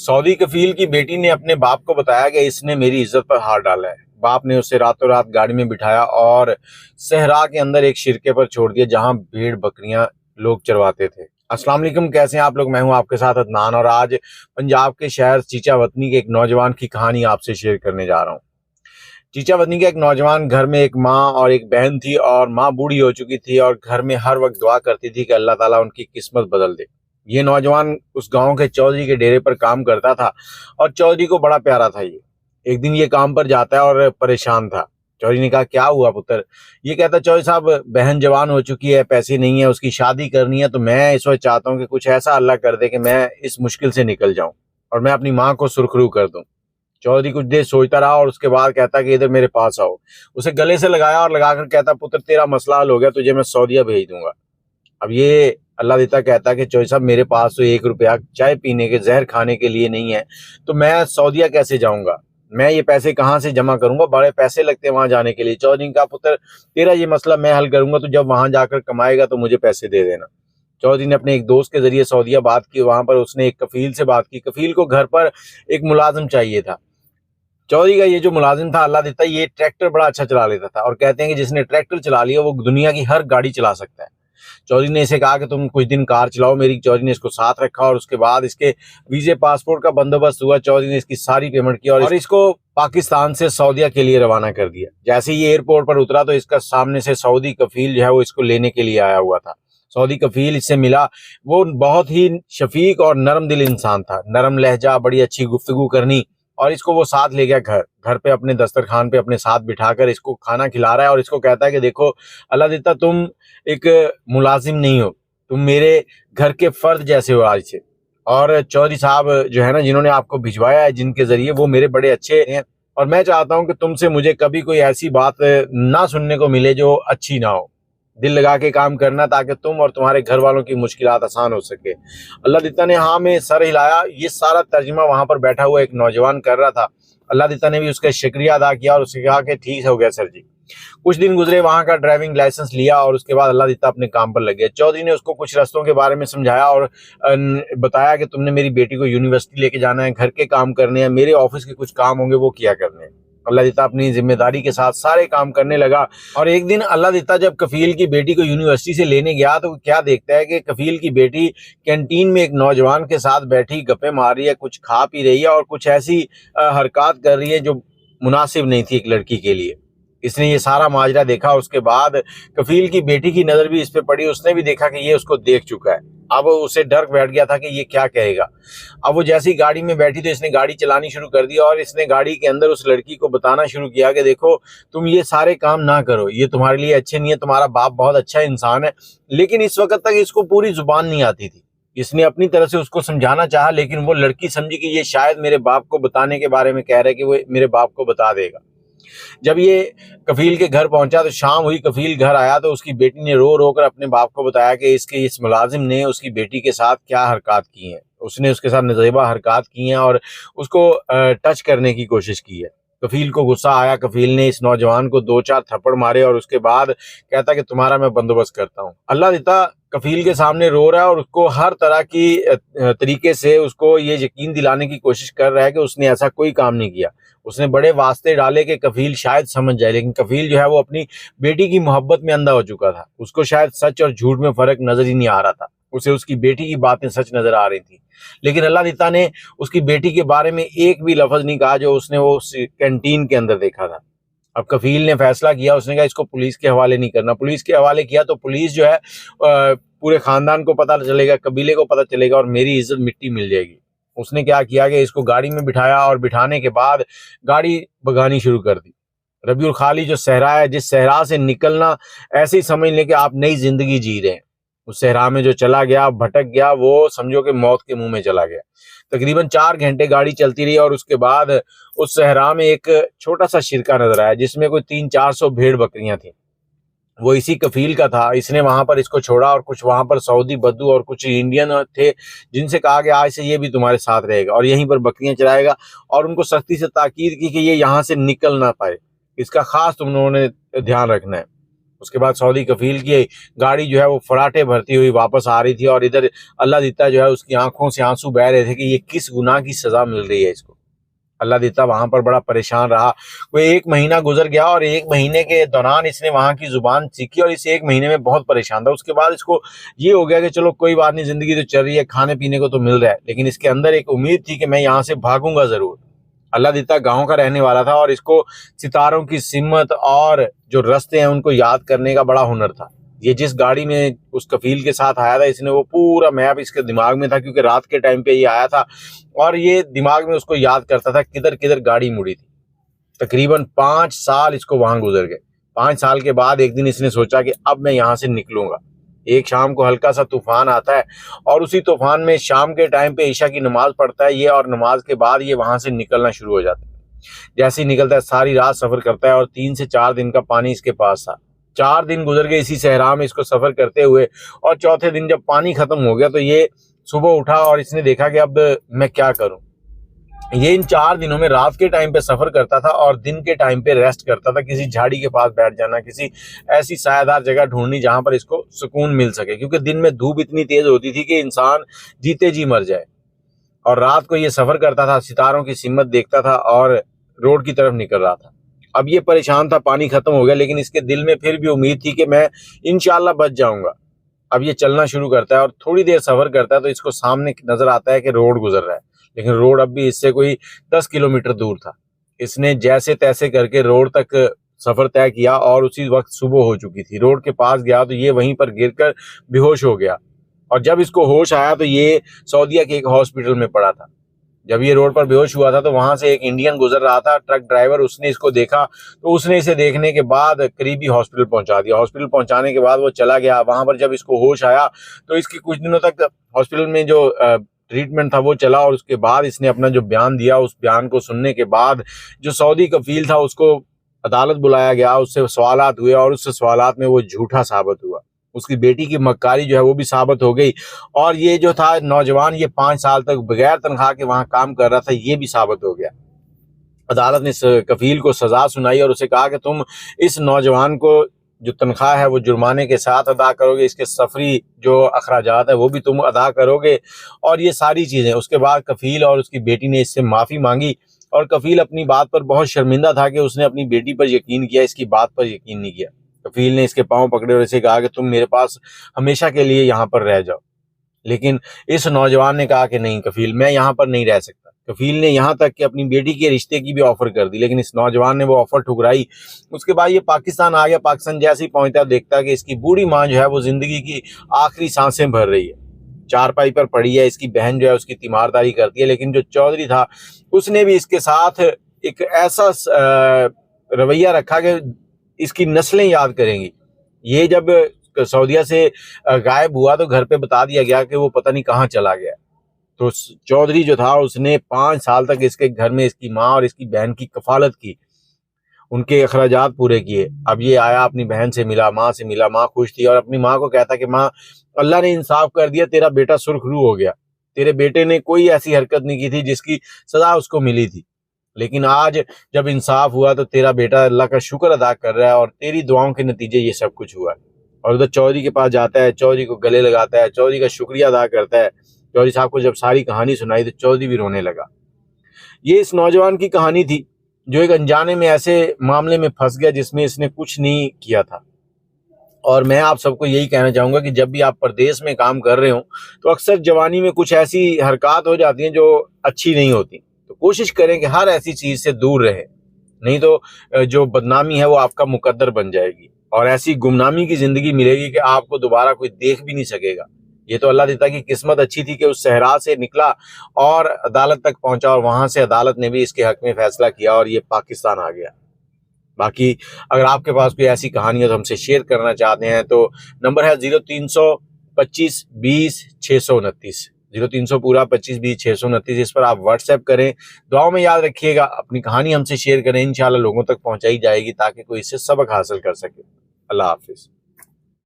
سعودی کفیل کی بیٹی نے اپنے باپ کو بتایا کہ اس نے میری عزت پر ہاتھ ڈالا ہے۔ باپ نے اسے راتوں رات گاڑی میں بٹھایا اور صحرا کے اندر ایک شرکے پر چھوڑ دیا جہاں بھیڑ بکریاں لوگ چرواتے تھے۔ السلام علیکم، کیسے ہیں آپ لوگ؟ میں ہوں آپ کے ساتھ عدنان، اور آج پنجاب کے شہر چیچا وطنی کے ایک نوجوان کی کہانی آپ سے شیئر کرنے جا رہا ہوں۔ چیچا وطنی کا ایک نوجوان گھر میں ایک ماں اور ایک بہن تھی، اور ماں بوڑھی ہو چکی تھی اور گھر میں ہر وقت دعا کرتی تھی کہ اللہ تعالیٰ ان کی قسمت بدل دے۔ یہ نوجوان اس گاؤں کے چودھری کے ڈیرے پر کام کرتا تھا اور چودھری کو بڑا پیارا تھا۔ یہ ایک دن یہ کام پر جاتا ہے اور پریشان تھا۔ چودھری نے کہا کیا ہوا پتر؟ یہ کہتا چودھری صاحب بہن جوان ہو چکی ہے، پیسے نہیں ہے، اس کی شادی کرنی ہے، تو میں اس وقت چاہتا ہوں کہ کچھ ایسا اللہ کر دے کہ میں اس مشکل سے نکل جاؤں اور میں اپنی ماں کو سرخرو کر دوں۔ چودھری کچھ دیر سوچتا رہا اور اس کے بعد کہتا کہ ادھر میرے پاس آؤ۔ اسے گلے سے لگایا اور لگا کر کہتا پتر تیرا مسئلہ حل ہو گیا، تجھے میں سعودیہ بھیج دوں گا۔ اب یہ اللہ دیتا کہتا کہ چودھری صاحب میرے پاس تو 1 روپیہ چائے پینے کے زہر کھانے کے لیے نہیں ہے، تو میں سعودیہ کیسے جاؤں گا؟ میں یہ پیسے کہاں سے جمع کروں گا؟ بڑے پیسے لگتے ہیں وہاں جانے کے لیے۔ چودھری نے کہا پتر تیرا یہ مسئلہ میں حل کروں گا، تو جب وہاں جا کر کمائے گا تو مجھے پیسے دے دینا۔ چودھری نے اپنے ایک دوست کے ذریعے سعودیہ بات کی، وہاں پر اس نے ایک کفیل سے بات کی۔ کفیل کو گھر پر ایک ملازم چاہیے تھا۔ چودھری کا یہ جو ملازم تھا اللہ دیتا یہ ٹریکٹر بڑا اچھا چلا لیتا تھا، اور کہتے ہیں کہ جس نے ٹریکٹر چلا لیا وہ دنیا کی ہر گاڑی چلا سکتا ہے۔ چودھری نے اسے کہا کہ تم کچھ دن کار چلاؤ میری۔ چودھری نے اس کو ساتھ رکھا اور اس کے بعد اس کے ویزے پاسپورٹ کا بندوبست ہوا۔ چودھری نے اس کی ساری پیمنٹ کی اور اس کو پاکستان سے سعودیہ کے لیے روانہ کر دیا۔ جیسے ہی ایئرپورٹ پر اترا تو اس کا سامنے سے سعودی کفیل جو ہے وہ اس کو لینے کے لیے آیا ہوا تھا۔ سعودی کفیل اس سے ملا، وہ بہت ہی شفیق اور نرم دل انسان تھا، نرم لہجہ، بڑی اچھی گفتگو کرنی، اور اس کو وہ ساتھ لے گیا گھر پہ اپنے دسترخوان پہ اپنے ساتھ بٹھا کر اس کو کھانا کھلا رہا ہے، اور اس کو کہتا ہے کہ دیکھو اللہ دیتا تم ایک ملازم نہیں ہو، تم میرے گھر کے فرد جیسے ہو آج سے، اور چودھری صاحب جو ہے نا جنہوں نے آپ کو بھجوایا ہے، جن کے ذریعے وہ میرے بڑے اچھے ہیں، اور میں چاہتا ہوں کہ تم سے مجھے کبھی کوئی ایسی بات نہ سننے کو ملے جو اچھی نہ ہو۔ دل لگا کے کام کرنا تاکہ تم اور تمہارے گھر والوں کی مشکلات آسان ہو سکے۔ اللہ دیتا نے ہاں میں سر ہلایا۔ یہ سارا ترجمہ وہاں پر بیٹھا ہوا ایک نوجوان کر رہا تھا۔ اللہ دیتا نے بھی اس کا شکریہ ادا کیا اور اسے کہا کہ ٹھیک ہو گیا سر جی۔ کچھ دن گزرے، وہاں کا ڈرائیونگ لائسنس لیا، اور اس کے بعد اللہ دیتا اپنے کام پر لگ گیا۔ چودھری نے اس کو کچھ رستوں کے بارے میں سمجھایا اور بتایا کہ تم نے میری بیٹی کو یونیورسٹی لے کے جانا ہے، گھر کے کام کرنے ہیں، میرے آفس کے کچھ کام ہوں گے وہ کیا کرنے ہیں۔ اللہ دیتا اپنی ذمہ داری کے ساتھ سارے کام کرنے لگا، اور ایک دن اللہ دیتا جب کفیل کی بیٹی کو یونیورسٹی سے لینے گیا تو کیا دیکھتا ہے کہ کفیل کی بیٹی کینٹین میں ایک نوجوان کے ساتھ بیٹھی گپیں مار رہی ہے، کچھ کھا پی رہی ہے اور کچھ ایسی حرکات کر رہی ہے جو مناسب نہیں تھی ایک لڑکی کے لیے۔ اس نے یہ سارا ماجرا دیکھا۔ اس کے بعد کفیل کی بیٹی کی نظر بھی اس پہ پڑی، اس نے بھی دیکھا کہ یہ اس کو دیکھ چکا ہے۔ اب اسے ڈر بیٹھ گیا تھا کہ یہ کیا کہے گا۔ اب وہ جیسی گاڑی میں بیٹھی تو اس نے گاڑی چلانی شروع کر دی، اور اس نے گاڑی کے اندر اس لڑکی کو بتانا شروع کیا کہ دیکھو تم یہ سارے کام نہ کرو، یہ تمہارے لیے اچھے نہیں ہے، تمہارا باپ بہت اچھا انسان ہے۔ لیکن اس وقت تک اس کو پوری زبان نہیں آتی تھی۔ اس نے اپنی طرح سے اس کو سمجھانا چاہا، لیکن وہ لڑکی سمجھی کہ یہ شاید میرے باپ کو بتانے کے بارے میں کہہ رہے کہ وہ میرے باپ کو بتا دے گا۔ جب یہ کفیل کے گھر پہنچا تو شام ہوئی، کفیل گھر آیا تو اس کی بیٹی نے رو رو کر اپنے باپ کو بتایا کہ اس ملازم نے اس کی بیٹی کے ساتھ کیا حرکات کی ہیں۔ اس نے اس کے ساتھ نازیبہ حرکات کی ہیں اور اس کو ٹچ کرنے کی کوشش کی ہے۔ کفیل کو غصہ آیا، کفیل نے اس نوجوان کو 2-4 تھپڑ مارے اور اس کے بعد کہتا کہ تمہارا میں بندوبست کرتا ہوں۔ اللہ دیتا کفیل کے سامنے رو رہا ہے اور اس کو ہر طرح کی طریقے سے اس کو یہ یقین دلانے کی کوشش کر رہا ہے کہ اس نے ایسا کوئی کام نہیں کیا۔ اس نے بڑے واسطے ڈالے کہ کفیل شاید سمجھ جائے، لیکن کفیل جو ہے وہ اپنی بیٹی کی محبت میں اندھا ہو چکا تھا۔ اس کو شاید سچ اور جھوٹ میں فرق نظر ہی نہیں آ رہا تھا، اسے اس کی بیٹی کی باتیں سچ نظر آ رہی تھی۔ لیکن اللہ دیتا نے اس کی بیٹی کے بارے میں ایک بھی لفظ نہیں کہا جو اس نے وہ کینٹین کے اندر دیکھا تھا۔ اب کفیل نے فیصلہ کیا، اس نے کہا اس کو پولیس کے حوالے نہیں کرنا۔ پولیس کے حوالے کیا تو پولیس جو ہے پورے خاندان کو پتہ چلے گا، قبیلے کو پتہ چلے گا، اور میری عزت مٹی مل جائے گی۔ اس نے کیا کیا کہ اس کو گاڑی میں بٹھایا، اور بٹھانے کے بعد گاڑی بھگانی شروع کر دی۔ ربیع الخالی جو صحرا ہے، جس صحرا سے نکلنا ایسے ہی سمجھ لیں کہ آپ نئی زندگی جی رہے ہیں، اس صحرا میں جو چلا گیا، بھٹک گیا، وہ سمجھو کہ موت کے منہ میں چلا گیا۔ تقریباً 4 گھنٹے گاڑی چلتی رہی، اور اس کے بعد اس صحرا میں ایک چھوٹا سا شرکا نظر آیا جس میں کوئی 300-400 بھیڑ بکریاں تھیں۔ وہ اسی کفیل کا تھا۔ اس نے وہاں پر اس کو چھوڑا، اور کچھ وہاں پر سعودی بدو اور کچھ انڈین تھے جن سے کہا کہ آج سے یہ بھی تمہارے ساتھ رہے گا اور یہیں پر بکریاں چرائے گا، اور ان کو سختی سے تاکید کی کہ یہ یہاں سے نکل نہ پائے، اس کا خاص تم لوگوں نے دھیان رکھنا ہے۔ اس کے بعد سعودی کفیل کی گاڑی جو ہے وہ فراٹے بھرتی ہوئی واپس آ رہی تھی، اور ادھر اللہ دیتا جو ہے اس کی آنکھوں سے آنسو بہ رہے تھے کہ یہ کس گناہ کی سزا مل رہی ہے اس کو۔ اللہ دیتا وہاں پر بڑا پریشان رہا، کوئی 1 مہینہ گزر گیا، اور 1 مہینے کے دوران اس نے وہاں کی زبان سیکھی، اور اس 1 مہینے میں بہت پریشان تھا۔ اس کے بعد اس کو یہ ہو گیا کہ چلو کوئی بات نہیں، زندگی تو چل رہی ہے، کھانے پینے کو تو مل رہا ہے، لیکن اس کے اندر ایک امید تھی کہ میں یہاں سے بھاگوں گا ضرور۔ اللہ دیتا گاؤں کا رہنے والا تھا، اور اس کو ستاروں کی سمت اور جو رستے ہیں ان کو یاد کرنے کا بڑا ہنر تھا۔ یہ جس گاڑی میں اس کفیل کے ساتھ آیا تھا، اس نے وہ پورا میپ اس کے دماغ میں تھا، کیونکہ رات کے ٹائم پہ یہ آیا تھا، اور یہ دماغ میں اس کو یاد کرتا تھا کدھر کدھر گاڑی مڑی تھی۔ تقریباً 5 سال اس کو وہاں گزر گئے۔ 5 سال کے بعد ایک دن اس نے سوچا کہ اب میں یہاں سے نکلوں گا۔ ایک شام کو ہلکا سا طوفان آتا ہے، اور اسی طوفان میں شام کے ٹائم پہ عشاء کی نماز پڑھتا ہے یہ، اور نماز کے بعد یہ وہاں سے نکلنا شروع ہو جاتا ہے۔ جیسے ہی نکلتا ہے ساری رات سفر کرتا ہے، اور 3 سے 4 دن کا پانی اس کے پاس تھا۔ 4 دن گزر گئے اسی صحرا میں اس کو سفر کرتے ہوئے، اور چوتھے دن جب پانی ختم ہو گیا تو یہ صبح اٹھا اور اس نے دیکھا کہ اب میں کیا کروں۔ یہ ان 4 دنوں میں رات کے ٹائم پہ سفر کرتا تھا، اور دن کے ٹائم پہ ریسٹ کرتا تھا، کسی جھاڑی کے پاس بیٹھ جانا، کسی ایسی سایہ دار جگہ ڈھونڈنی جہاں پر اس کو سکون مل سکے، کیونکہ دن میں دھوپ اتنی تیز ہوتی تھی کہ انسان جیتے جی مر جائے، اور رات کو یہ سفر کرتا تھا، ستاروں کی سمت دیکھتا تھا اور روڈ کی طرف نکل رہا تھا۔ اب یہ پریشان تھا، پانی ختم ہو گیا، لیکن اس کے دل میں پھر بھی امید تھی کہ میں انشاءاللہ بچ جاؤں گا۔ اب یہ چلنا شروع کرتا ہے، اور تھوڑی دیر سفر کرتا ہے تو اس کو سامنے نظر آتا ہے کہ روڈ گزر رہا ہے، لیکن روڈ اب بھی اس سے کوئی 10 کلومیٹر دور تھا۔ اس نے جیسے تیسے کر کے روڈ تک سفر طے کیا، اور اسی وقت صبح ہو چکی تھی۔ روڈ کے پاس گیا تو یہ وہیں پر گر کر بے ہوش ہو گیا، اور جب اس کو ہوش آیا تو یہ سعودیہ کے ایک ہاسپٹل میں پڑا تھا۔ جب یہ روڈ پر بے ہوش ہوا تھا تو وہاں سے ایک انڈین گزر رہا تھا، ٹرک ڈرائیور، اس نے اس کو دیکھا تو اس نے اسے دیکھنے کے بعد قریبی ہاسپٹل پہنچا دیا۔ ہاسپٹل پہنچانے کے بعد وہ چلا گیا، وہاں پر جب اس کو ہوش آیا تو اس کی کچھ دنوں تک ہاسپٹل میں جو ٹریٹمنٹ تھا وہ چلا، اور اس کے بعد اس نے اپنا جو بیان دیا، اس بیان کو سننے کے بعد جو سعودی کفیل تھا اس کو عدالت بلایا گیا، اس سے سوالات ہوئے، اور اس سوالات میں وہ جھوٹا ثابت ہوا۔ اس کی بیٹی کی مکاری جو ہے وہ بھی ثابت ہو گئی، اور یہ جو تھا نوجوان، یہ 5 سال تک بغیر تنخواہ کے وہاں کام کر رہا تھا، یہ بھی ثابت ہو گیا۔ عدالت نے کفیل کو سزا سنائی، اور اسے کہا کہ تم اس نوجوان کو جو تنخواہ ہے وہ جرمانے کے ساتھ ادا کرو گے، اس کے سفری جو اخراجات ہے وہ بھی تم ادا کرو گے، اور یہ ساری چیزیں۔ اس کے بعد کفیل اور اس کی بیٹی نے اس سے معافی مانگی، اور کفیل اپنی بات پر بہت شرمندہ تھا کہ اس نے اپنی بیٹی پر یقین کیا، اس کی بات پر یقین نہیں کیا۔ کفیل نے اس کے پاؤں پکڑے اور اسے کہا کہ تم میرے پاس ہمیشہ کے لیے یہاں پر رہ جاؤ، لیکن اس نوجوان نے کہا کہ نہیں کفیل، میں یہاں پر نہیں رہ سکتا۔ کفیل نے یہاں تک کہ اپنی بیٹی کے رشتے کی بھی آفر کر دی، لیکن اس نوجوان نے وہ آفر ٹھکرائی۔ اس کے بعد یہ پاکستان آ گیا۔ پاکستان جیسے ہی پہنچتا دیکھتا کہ اس کی بوڑھی ماں جو ہے وہ زندگی کی آخری سانسیں بھر رہی ہے، چارپائی پر پڑی ہے، اس کی بہن جو ہے اس کی تیمارداری کرتی ہے، لیکن جو چودھری تھا اس نے بھی اس کے ساتھ ایک ایسا رویہ رکھا کہ اس کی نسلیں یاد کریں گی۔ یہ جب سعودیہ سے غائب ہوا تو گھر پہ بتا دیا گیا کہ وہ پتہ نہیں کہاں چلا گیا، تو چودھری جو تھا اس نے 5 سال تک اس کے گھر میں اس کی ماں اور اس کی بہن کی کفالت کی، ان کے اخراجات پورے کیے۔ اب یہ آیا، اپنی بہن سے ملا، ماں سے ملا، ماں خوش تھی، اور اپنی ماں کو کہتا کہ ماں اللہ نے انصاف کر دیا، تیرا بیٹا سرخ رو ہو گیا، تیرے بیٹے نے کوئی ایسی حرکت نہیں کی تھی جس کی سزا اس کو ملی تھی، لیکن آج جب انصاف ہوا تو تیرا بیٹا اللہ کا شکر ادا کر رہا ہے، اور تیری دعاؤں کے نتیجے یہ سب کچھ ہوا ہے۔ اور ادھر چودھری کے پاس جاتا ہے، چودھری کو گلے لگاتا ہے، چودھری کا شکریہ ادا کرتا ہے۔ چودھری صاحب کو جب ساری کہانی سنائی تو چودھری بھی رونے لگا۔ یہ اس نوجوان کی کہانی تھی جو ایک انجانے میں ایسے معاملے میں پھنس گیا جس میں اس نے کچھ نہیں کیا تھا۔ اور میں آپ سب کو یہی کہنا چاہوں گا کہ جب بھی آپ پردیس میں کام کر رہے ہوں تو اکثر جوانی میں کچھ ایسی حرکات ہو جاتی ہیں جو اچھی نہیں ہوتی، تو کوشش کریں کہ ہر ایسی چیز سے دور رہیں، نہیں تو جو بدنامی ہے وہ آپ کا مقدر بن جائے گی، اور ایسی گمنامی کی زندگی ملے گی کہ آپ کو دوبارہ کوئی دیکھ بھی نہیں سکے گا۔ یہ تو اللہ دیتا کی قسمت اچھی تھی کہ اس صحرا سے نکلا اور عدالت تک پہنچا، اور وہاں سے عدالت نے بھی اس کے حق میں فیصلہ کیا اور یہ پاکستان آ گیا۔ باقی اگر آپ کے پاس کوئی ایسی کہانی ہے تو ہم سے شیئر کرنا چاہتے ہیں تو نمبر ہے 0325 20 629، 0300 پورا 25 20 629، اس پر آپ واٹس ایپ کریں۔ دعاؤں میں یاد رکھیے گا، اپنی کہانی ہم سے شیئر کریں، انشاءاللہ لوگوں تک پہنچائی جائے گی تاکہ کوئی اس سے سبق حاصل کر سکے۔ اللہ حافظ۔